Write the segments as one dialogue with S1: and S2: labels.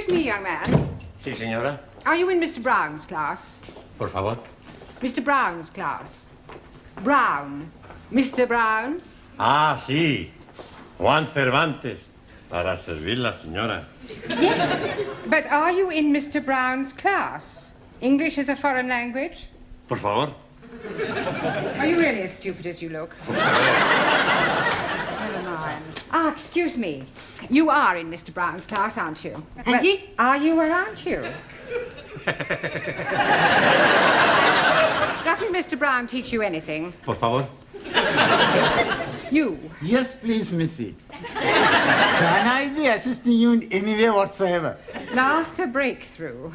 S1: me, young man.
S2: Sí, señora.
S1: Are you in Mr. Brown's class?
S2: Por favor.
S1: Mr. Brown's class. Brown. Mr. Brown?
S2: Ah, sí. Juan Cervantes. Para servirla, señora.
S1: Yes. But are you in Mr. Brown's class? English is a foreign language?
S2: Por favor.
S1: Are you really as stupid as you look? Never mind. Ah, excuse me. You are in Mr. Brown's class, aren't you?
S3: Auntie?
S1: Are you or aren't you? Doesn't Mr. Brown teach you anything?
S2: Por favor.
S1: You?
S3: Yes, please, Missy. Can I be assisting you in any way whatsoever?
S1: Last a breakthrough.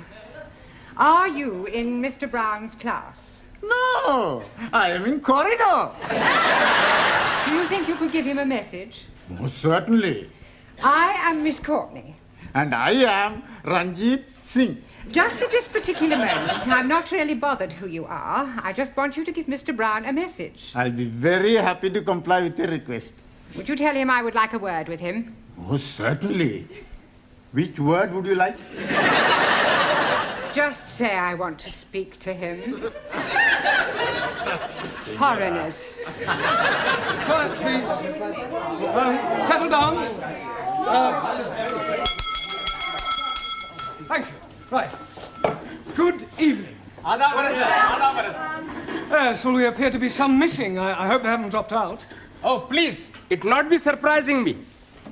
S1: Are you in Mr. Brown's class?
S3: No, I am in corridor.
S1: Do you think you could give him a message?
S3: Most certainly.
S1: I am Miss Courtney.
S3: And I am Ranjit Singh.
S1: Just at this particular moment, I'm not really bothered who you are. I just want you to give Mr. Brown a message.
S3: I'll be very happy to comply with your request.
S1: Would you tell him I would like a word with him?
S3: Most certainly. Which word would you like?
S1: Just say I want to speak to him. Foreigners.
S4: Quiet, please. Settle down. Thank you. Right. Good evening. Yes, well, we appear to be some missing. I hope they haven't dropped out.
S5: Oh, please, it not be surprising me.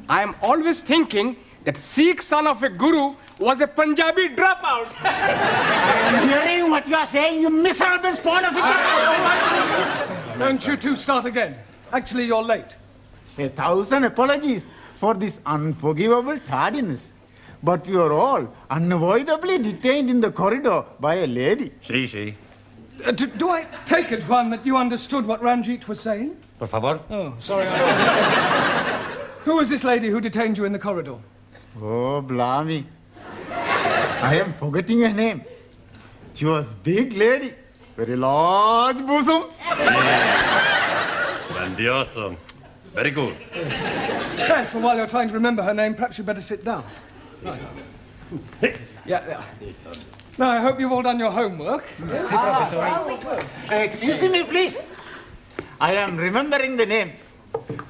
S5: I am always thinking that Sikh son of a guru was a Punjabi dropout.
S3: I'm hearing what you are saying, you miserable spawn of it.
S4: Don't you two start again. Actually, you're late.
S3: 1,000 apologies for this unforgivable tardiness. But we are all unavoidably detained in the corridor by a lady.
S2: Sí, sí.
S4: Do I take it, Juan, that you understood what Ranjit was saying?
S2: Por favor.
S4: Oh, sorry. Who was this lady who detained you in the corridor?
S3: Oh, blimey. I am forgetting her name. She was big lady, very large bosoms.
S2: Grandioso. Very good.
S4: Yes, well, while you're trying to remember her name, perhaps you'd better sit down. Right. Yeah. Now, I hope you've all done your homework. Yes?
S3: Excuse me, please. I am remembering the name.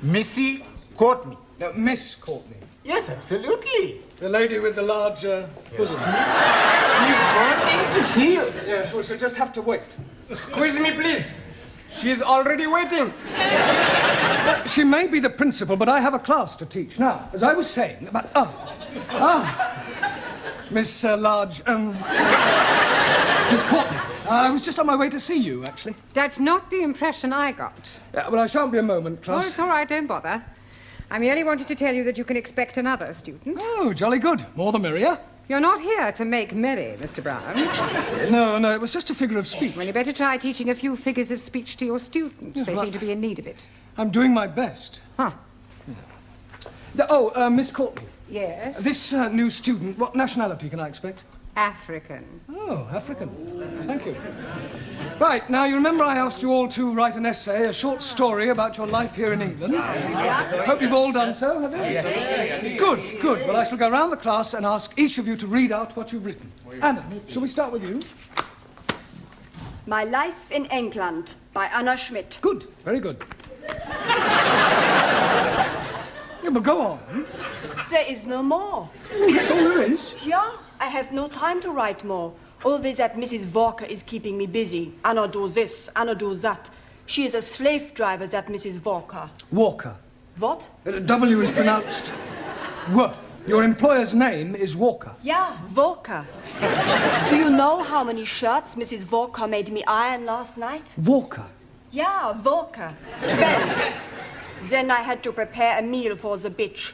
S3: Missy Courtney.
S4: No, Miss Courtney.
S3: Yes, absolutely.
S4: The lady with the large bosom.
S3: She's wanting to see you.
S4: Yes, well, she'll just have to wait.
S5: Squeeze me, please. She is already waiting.
S4: She may be the principal, but I have a class to teach. Now, as I was saying about... Miss Miss Courtney. I was just on my way to see you, actually.
S1: That's not the impression I got.
S4: Yeah, but I shan't be a moment,
S1: Oh,
S4: class.
S1: it's all right, don't bother. I merely wanted to tell you that you can expect another student.
S4: Oh, jolly good. More the merrier.
S1: You're not here to make merry, Mr. Brown.
S4: No, it was just a figure of speech.
S1: Well, you better try teaching a few figures of speech to your students.
S4: Yes,
S1: They
S4: well,
S1: seem to be in need of it.
S4: I'm doing my best.
S1: Huh.
S4: Miss Courtney.
S1: Yes?
S4: This new student, what nationality can I expect?
S1: African.
S4: Oh, African. Thank you. Right, now you remember I asked you all to write an essay, a short story about your life here in England. Hope you've all done so, have you? Yes. Good. Well, I shall go round the class and ask each of you to read out what you've written. Anna, shall we start with you?
S6: My Life in England by Anna Schmidt.
S4: Good, very good. Yeah, but go on.
S6: There is no more.
S4: That's all there is.
S6: Yeah, I have no time to write more. Always that Mrs. Walker is keeping me busy. Anna do this, Anna do that. She is a slave driver, that Mrs. Walker.
S4: Walker.
S6: What?
S4: W is pronounced W. Your employer's name is Walker.
S6: Yeah, Walker. Do you know how many shirts Mrs. Walker made me iron last night?
S4: Walker.
S6: Yeah, Walker. 12. Then I had to prepare a meal for the bitch.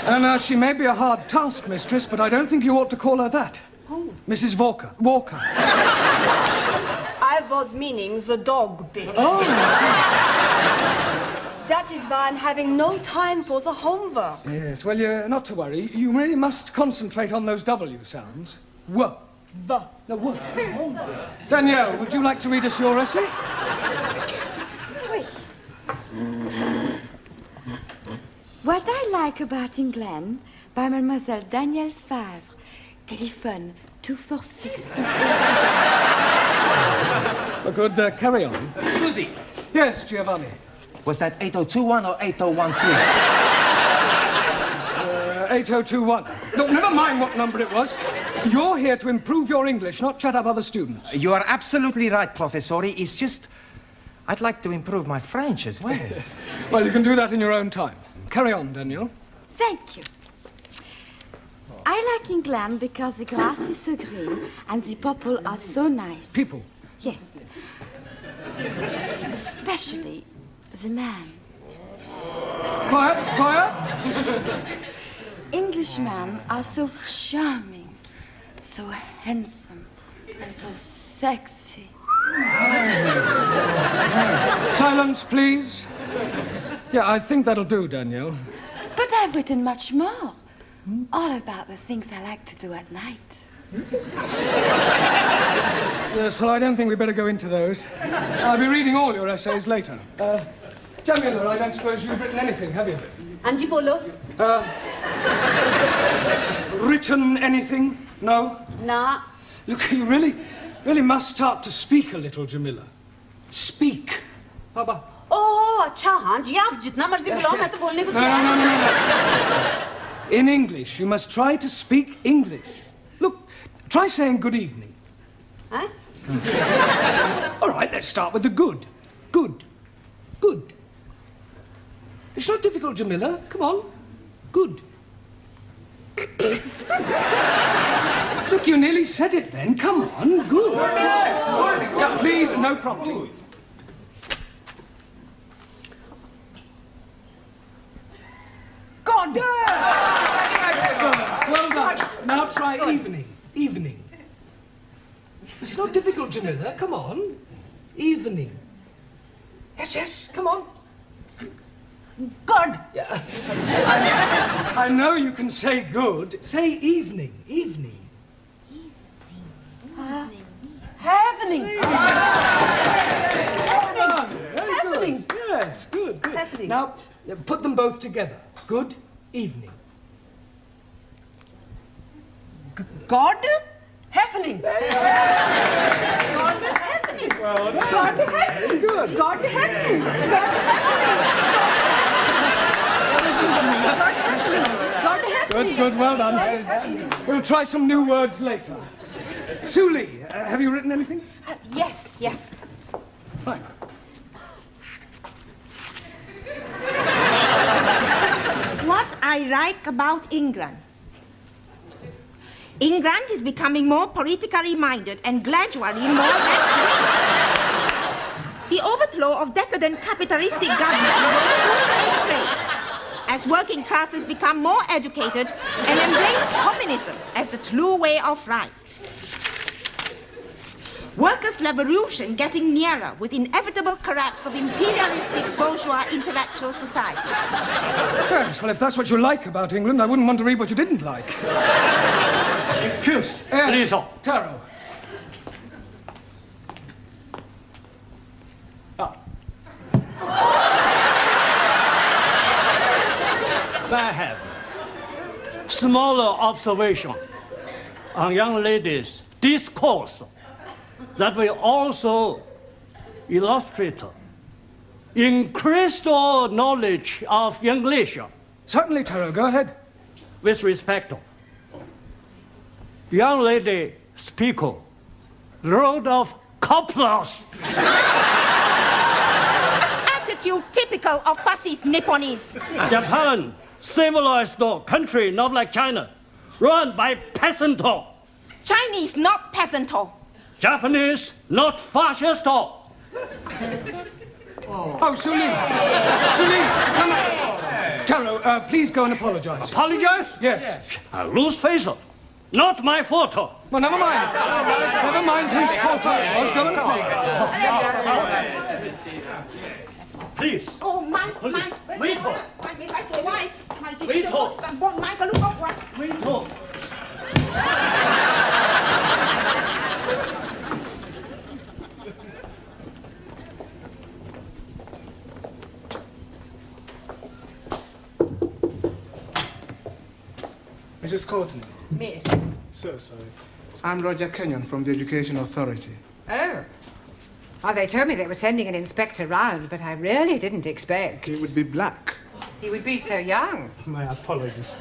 S4: And she may be a hard taskmistress, but I don't think you ought to call her that.
S6: Who?
S4: Mrs. Walker. Walker.
S6: I was meaning the dog bitch.
S4: Oh.
S6: That is why I'm having no time for the homework.
S4: Yes, well, you're not to worry. You really must concentrate on those W sounds. W.
S6: B.
S4: No, W. Danielle, would you like to read us your essay?
S7: What I like about England by Mademoiselle Danielle Favre. Telephone 246.
S4: Good, carry on.
S8: Scusi,
S4: Yes, Giovanni.
S8: was that 8021 or 8013?
S4: 8021. No, never mind what number it was. You're here to improve your English, not shut up other students.
S8: You are absolutely right, Professori. It's just, I'd like to improve my French as well.
S4: Well, you can do that in your own time. Carry on, Daniel.
S7: Thank you. I like England because the grass is so green and the people are so nice.
S4: People?
S7: Yes. Especially the man.
S4: Quiet, quiet.
S7: Englishmen are so charming, so handsome, and so sexy.
S4: Silence, please. Yeah, I think that'll do, Danielle.
S7: But I've written much more. All about the things I like to do at night.
S4: Yes, well, I don't think we better go into those. I'll be reading all your essays later. Jamila, I don't suppose you've written anything, have you?
S9: Antipolo?
S4: Written anything? No?
S9: Nah.
S4: Look, you really must start to speak a little, Jamila. Speak. How about...
S9: Oh, अच्छा हाँ जी आप जितना मर्जी बुलाओ मैं तो बोलने को तैयार हूँ।
S4: No. In English, you must try to speak English. Look, try saying good evening.
S9: Huh?
S4: All right, let's start with the good. Good. Good. It's not difficult, Jamila. Come on. Good. Look, you nearly said it then. Come on. Good. Now, please, no prompting.
S9: God.
S4: Excellent. Well done. Now try evening. Evening. It's not difficult, Jamila. Come on. Evening. Yes. Come on.
S9: God.
S4: Yeah. I know you can say good. Say evening. Evening.
S9: Happening.
S4: Very
S9: Happening.
S4: good. Yes, good.
S9: Happening.
S4: Now, put them both together. Good evening.
S9: God. Happening. God happening.
S4: Well done.
S9: God happening.
S4: Good.
S9: God happening. God happening.
S4: Good, well done. We'll try some new words later. Suli, have you written anything?
S1: Yes.
S4: Fine.
S10: What I like about England. England is becoming more politically minded and gradually more left-wing. The overthrow of decadent capitalistic government will soon take place as working classes become more educated and embrace communism as the true way of life. Workers' revolution getting nearer with inevitable collapse of imperialistic bourgeois intellectual society.
S4: Yes, well, if that's what you like about England, I wouldn't want to read what you didn't like.
S11: Excuse,
S4: Yes,
S11: please.
S4: Taro.
S11: I have smaller observation on young ladies' discourse that will also illustrate increased knowledge of English.
S4: Certainly, Taro, go ahead.
S11: With respect, young lady speak load of couplers.
S10: Attitude typical of fascist Nipponese.
S11: Japan, civilized country, not like China, run by peasant.
S10: Chinese, not peasant.
S11: Japanese, not fascist.
S4: Oh, Suli, come on. Taro, please go and apologize.
S11: Apologize?
S4: Yes.
S11: I lose face. Not my fault.
S4: Well, never mind. Never mind whose fault it was. Go and apologize.
S11: Please.
S10: Oh, my.
S11: Wait.
S4: Mrs. Courtney.
S1: Miss.
S4: So sorry. I'm Roger Kenyon from the Education Authority.
S1: Oh. Oh, they told me they were sending an inspector round, but I really didn't expect.
S4: He would be black.
S1: He would be so young.
S4: My apologies.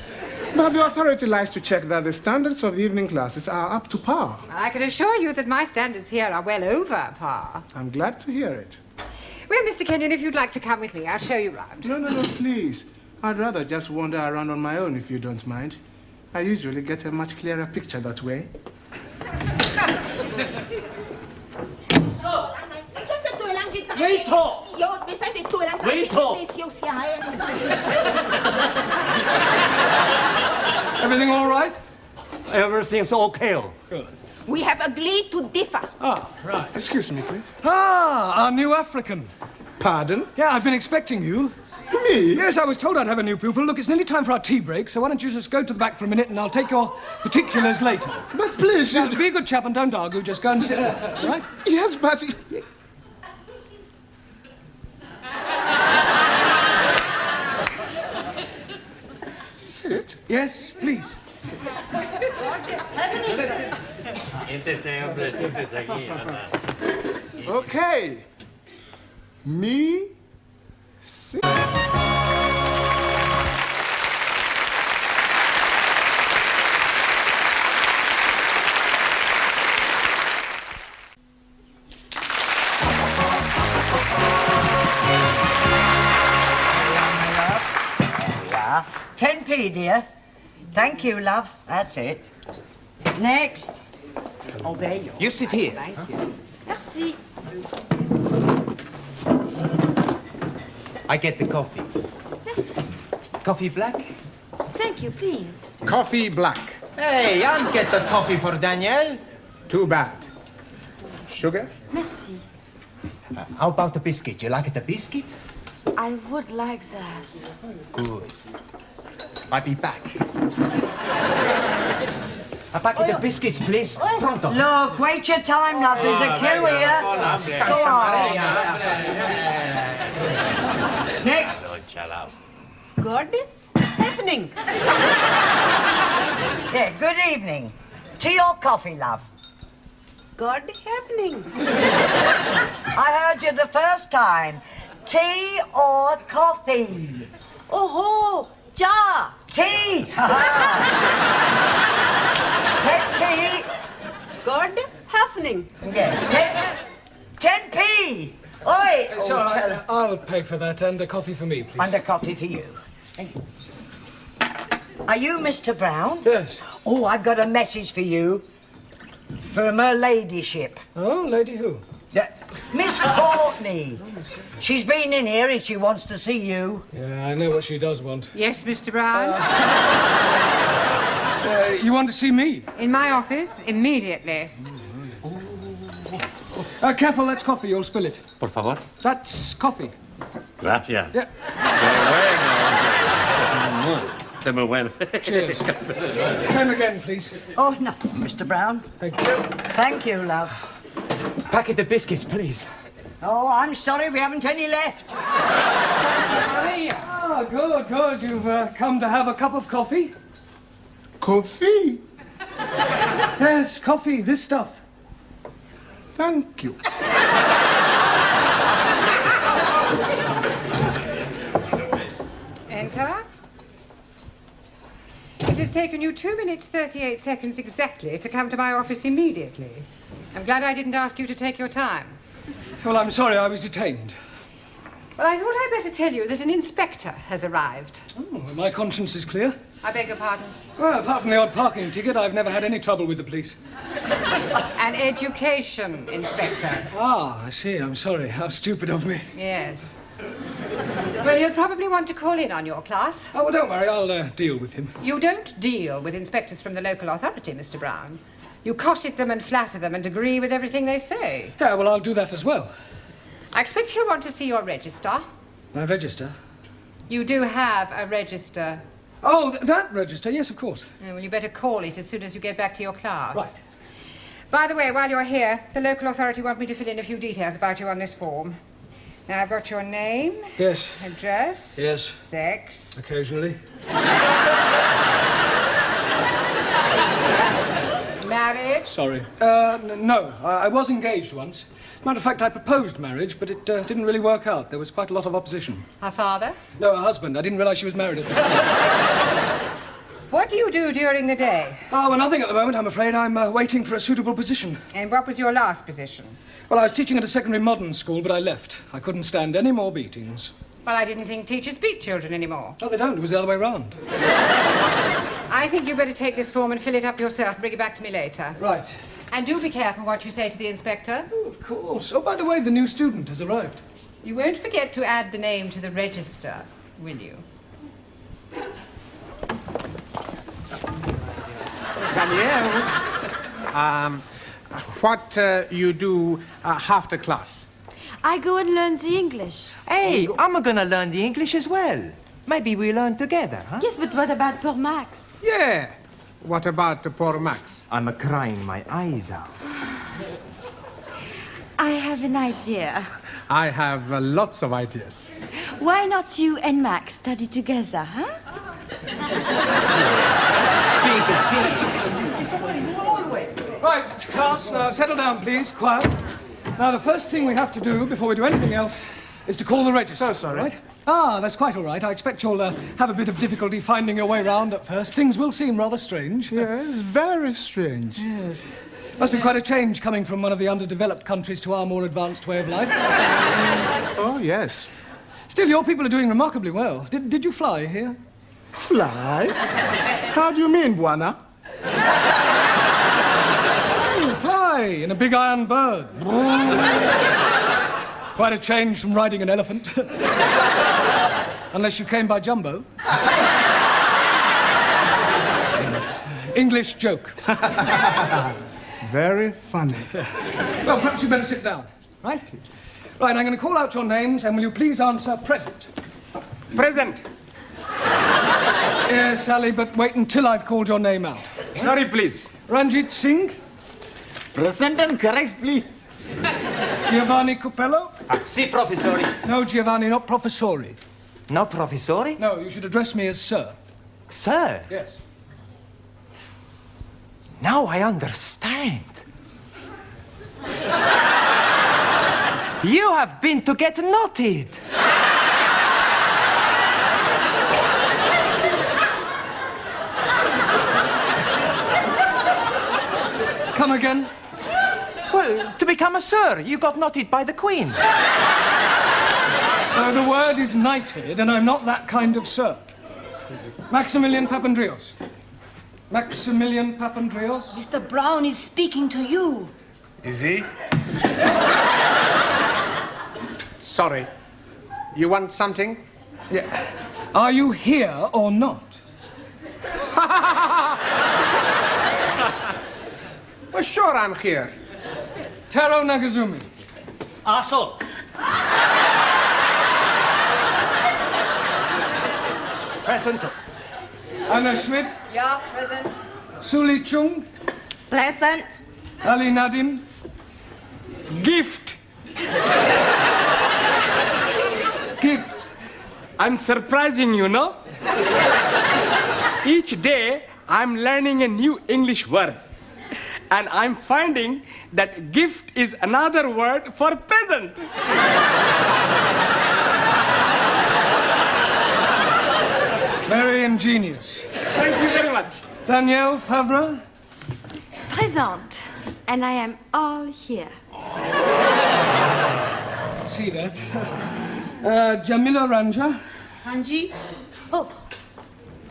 S4: But the authority likes to check that the standards of the evening classes are up to par.
S1: I can assure you that my standards here are well over par.
S4: I'm glad to hear it.
S1: Well, Mr. Kenyon, if you'd like to come with me, I'll show you round.
S4: No, please. I'd rather just wander around on my own if you don't mind. I usually get a much clearer picture that way.
S5: Everything all right?
S11: Everything's okay.
S5: Good.
S10: We have agreed to differ.
S5: Ah, right.
S4: Excuse me, please.
S5: Ah, our new African.
S4: Pardon?
S5: Yeah, I've been expecting you.
S4: Me?
S5: Yes, I was told I'd have a new pupil. Look, it's nearly time for our tea break, so why don't you just go to the back for a minute and I'll take your particulars later.
S4: But please,
S5: Now, be a good chap and don't argue. Just go and sit there, all right?
S4: Yes, but... Sit?
S5: Yes, please.
S4: Okay. Me? Sit.
S12: Yeah. 10p, dear. Thank you, love. That's it. Next. Oh, there you are.
S8: You sit here.
S12: Thank you.
S10: Merci.
S8: I get the coffee.
S10: Yes.
S8: Coffee black?
S10: Thank you, please.
S3: Coffee black.
S8: Hey, I'll get the coffee for Danielle.
S3: Too bad. Sugar?
S10: Merci.
S8: How about the biscuit? You like the biscuit?
S7: I would like that.
S8: Good. I'll be back. A packet of biscuits, please. Pronto.
S12: Look, wait your time, love. There's a queue here. Go on. Next.
S9: Good evening.
S12: Yeah, good evening. Tea or coffee, love?
S9: Good evening.
S12: I heard you the first time. Tea or coffee?
S9: Oh, cha.
S12: Tea! 10p.
S9: Good evening.
S12: Yeah, 10p. Oi!
S5: It's all right. I'll pay for that and a coffee for me, please.
S12: And a coffee for you. Are you Mr. Brown?
S5: Yes.
S12: Oh, I've got a message for you. From her ladyship.
S5: Oh, lady who?
S12: Miss Courtney. She's been in here and she wants to see you.
S5: Yeah, I know what she does want.
S1: Yes, Mr. Brown?
S5: You want to see me?
S1: In my office, immediately.
S5: Careful, that's coffee. You'll spill it.
S2: Por favor.
S5: That's coffee.
S2: Gracias.
S5: Yeah.
S2: Qué muy bueno.
S5: Cheers. Same again, please.
S12: Oh, nothing, Mr. Brown.
S5: Thank you.
S12: Thank you, love.
S8: Packet of biscuits, please.
S12: Oh, I'm sorry, we haven't any left.
S5: Ah, good, good. You've come to have a cup of coffee?
S4: Coffee?
S5: Yes, coffee, this stuff.
S4: Thank you.
S1: Enter. It has taken you 2 minutes 38 seconds exactly to come to my office immediately. I'm glad I didn't ask you to take your time.
S5: Well, I'm sorry, I was detained.
S1: Well, I thought I'd better tell you that an inspector has arrived.
S5: Oh, my conscience is clear.
S1: I beg your pardon?
S5: Well, apart from the odd parking ticket, I've never had any trouble with the police.
S1: An education inspector.
S5: Ah, I see. I'm sorry. How stupid of me.
S1: Yes. Well, he'll probably want to call in on your class.
S5: Oh, well, don't worry. I'll deal with him.
S1: You don't deal with inspectors from the local authority, Mr. Brown. You cosset them and flatter them and agree with everything they say.
S5: Yeah, well, I'll do that as well.
S1: I expect he'll want to see your register.
S5: My register?
S1: You do have a register.
S5: Oh, that register? Yes, of course.
S1: Yeah, well, you better call it as soon as you get back to your class.
S5: Right.
S1: By the way, while you're here, the local authority want me to fill in a few details about you on this form. Now, I've got your name.
S5: Yes.
S1: Address.
S5: Yes.
S1: Sex.
S5: Occasionally.
S1: married?
S4: Sorry. No, I was engaged once. As a matter of fact, I proposed marriage, but it didn't really work out. There was quite a lot of opposition.
S1: Her father?
S4: No, her husband. I didn't realize she was married at the time.
S1: What do you do during the day?
S4: Oh, well, nothing at the moment, I'm afraid. I'm waiting for a suitable position.
S1: And what was your last position?
S4: Well, I was teaching at a secondary modern school, but I left. I couldn't stand any more beatings.
S1: Well, I didn't think teachers beat children anymore.
S4: Oh, they don't. It was the other way round.
S1: I think you'd better take this form and fill it up yourself and bring it back to me later.
S4: Right.
S1: And do be careful what you say to the inspector.
S4: Oh, of course. Oh, by the way, the new student has arrived.
S1: You won't forget to add the name to the register, will you?
S13: Danielle, what you do after class?
S7: I go and learn the English.
S8: Hey, I'm gonna learn the English as well. Maybe we learn together, huh?
S7: Yes, but what about poor Max?
S13: Yeah. What about poor Max?
S8: I'm crying my eyes out.
S7: I have an idea.
S13: I have lots of ideas.
S7: Why not you and Max study together, huh?
S4: Right, class, now settle down, please. Quiet. Now, the first thing we have to do before we do anything else is to call the register.
S13: So sorry.
S4: Right? Ah, that's quite all right. I expect you'll have a bit of difficulty finding your way round at first. Things will seem rather strange.
S13: Yes, very strange.
S4: Yes. Must be quite a change coming from one of the underdeveloped countries to our more advanced way of life.
S13: Oh, yes.
S4: Still, your people are doing remarkably well. Did you fly here?
S13: Fly? How do you mean, Buana?
S4: Fly in a big iron bird. Quite a change from riding an elephant. Unless you came by jumbo. Yes. English joke.
S13: Very funny.
S4: Well, perhaps you'd better sit down, right? Right, I'm going to call out your names, and will you please answer present?
S5: Present.
S4: Yes, Sally, but wait until I've called your name out.
S5: Sorry, please.
S4: Ranjit Singh?
S3: Present and correct, please.
S4: Giovanni Cupello?
S8: Si, professori.
S4: No, Giovanni, not professori.
S8: No, professori?
S4: No, you should address me as sir.
S8: Sir?
S4: Yes.
S8: Now I understand. You have been to get knotted.
S4: Come again?
S8: Well, to become a sir, you got knotted by the Queen.
S4: The word is knighted, and I'm not that kind of sir. Maximilian Papandreou. Maximilian Papandreou?
S9: Mr. Brown is speaking to you.
S13: Is he? Sorry. You want something?
S4: Yeah. Are you here or not?
S13: Well, sure I'm here.
S4: Taro Nagazumi.
S11: Also,
S4: Present. Anna Schmidt.
S1: Yeah, present.
S4: Suli Chung.
S10: Present.
S4: Ali Nadim.
S5: Gift.
S4: Gift.
S5: I'm surprising you, no? Each day, I'm learning a new English word. And I'm finding that gift is another word for present.
S4: Very ingenious.
S5: Thank you very much.
S4: Danielle Favre.
S7: Present. And I am all here.
S4: See that. Jamila Ranja.
S9: Hanji. Oh,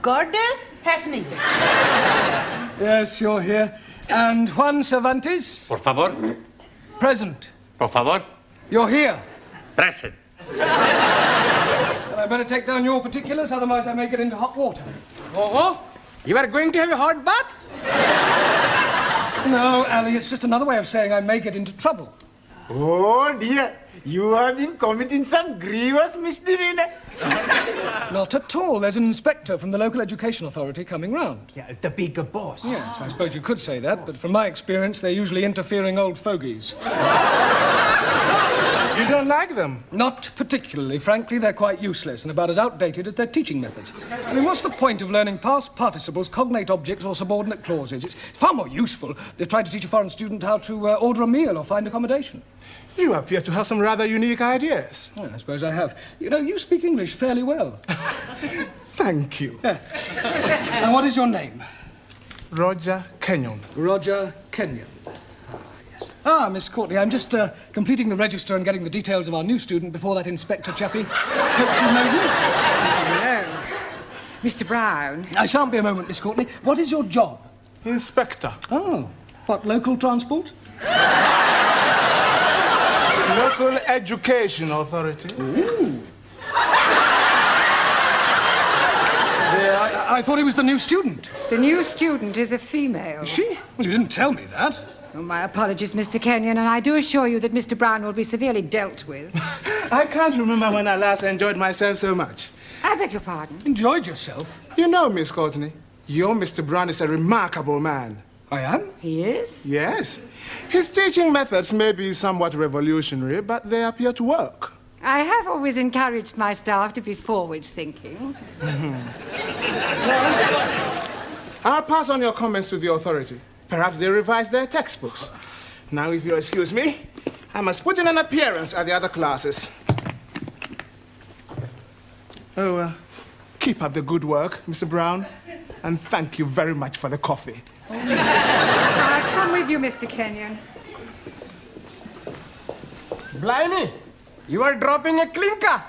S9: Gordon Hefning.
S4: Yes, you're here. And Juan Cervantes.
S2: Por favor.
S4: Present.
S2: Por favor.
S4: You're here.
S2: Present.
S4: I better take down your particulars, otherwise I may get into hot water.
S5: Oh, you are going to have a hot bath?
S4: No, Ali, it's just another way of saying I may get into trouble.
S3: Oh dear, you have been committing some grievous misdemeanor.
S4: Not at all. There's an inspector from the local education authority coming round.
S8: Yeah, the bigger boss.
S4: Yes, I suppose you could say that, but from my experience, they're usually interfering old fogies.
S13: You don't like them?
S4: Not particularly. Frankly, they're quite useless and about as outdated as their teaching methods. I mean, what's the point of learning past participles, cognate objects, or subordinate clauses? It's far more useful to try to teach a foreign student how to order a meal or find accommodation.
S13: You appear to have some rather unique ideas.
S4: Well, I suppose I have. You know, you speak English fairly well.
S13: Thank you.
S4: Yeah. And what is your name?
S13: Roger Kenyon.
S4: Roger Kenyon. Miss Courtney, I'm just completing the register and getting the details of our new student before that inspector chappie pokes his nose in.
S1: Hello. Mr. Brown.
S4: I shan't be a moment, Miss Courtney. What is your job?
S13: Inspector.
S4: Oh. What, local transport?
S13: Local Education Authority.
S4: Ooh. I thought he was the new student.
S1: The new student is a female.
S4: Is she? Well, you didn't tell me that.
S1: Oh, my apologies, Mr. Kenyon, and I do assure you that Mr. Brown will be severely dealt with.
S13: I can't remember when I last enjoyed myself so much.
S1: I beg your pardon?
S4: Enjoyed yourself?
S13: You know, Miss Courtney, your Mr. Brown is a remarkable man.
S4: I am?
S1: He is?
S13: Yes. His teaching methods may be somewhat revolutionary, but they appear to work.
S1: I have always encouraged my staff to be forward-thinking.
S13: I'll pass on your comments to the authority. Perhaps they revise their textbooks. Now, if you'll excuse me, I must put in an appearance at the other classes. Oh, keep up the good work, Mr. Brown, and thank you very much for the coffee.
S1: I'll come with you, Mr. Kenyon.
S5: Blimey, you are dropping a clinker.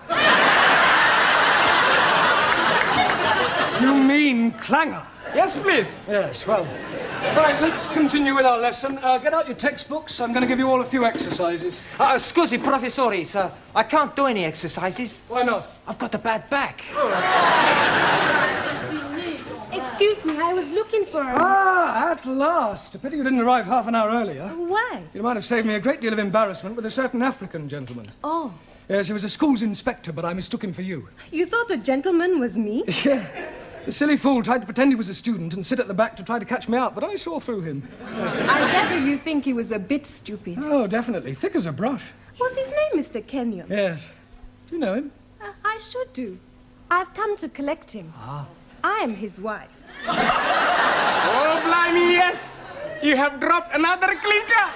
S4: You mean clanger?
S5: Yes, please.
S4: Yes, well. Right, let's continue with our lesson. Get out your textbooks. I'm going to give you all a few exercises.
S8: Scusi, professori, sir. I can't do any exercises.
S4: Why not?
S8: I've got a bad back.
S14: Excuse me, I was looking for her.
S4: Ah, at last. A pity you didn't arrive half an hour earlier.
S14: Why?
S4: You might have saved me a great deal of embarrassment with a certain African gentleman.
S14: Oh.
S4: Yes, he was a school's inspector, but I mistook him for you.
S14: You thought a gentleman was me?
S4: Yeah. The silly fool tried to pretend he was a student and sit at the back to try to catch me out, but I saw through him.
S14: I gather you think he was a bit stupid.
S4: Oh, definitely. Thick as a brush.
S14: What's his name, Mr. Kenyon?
S4: Yes. Do you know him?
S14: I should do. I've come to collect him.
S4: Ah.
S14: I am his wife.
S5: Oh, blimey, yes. You have dropped another clinker.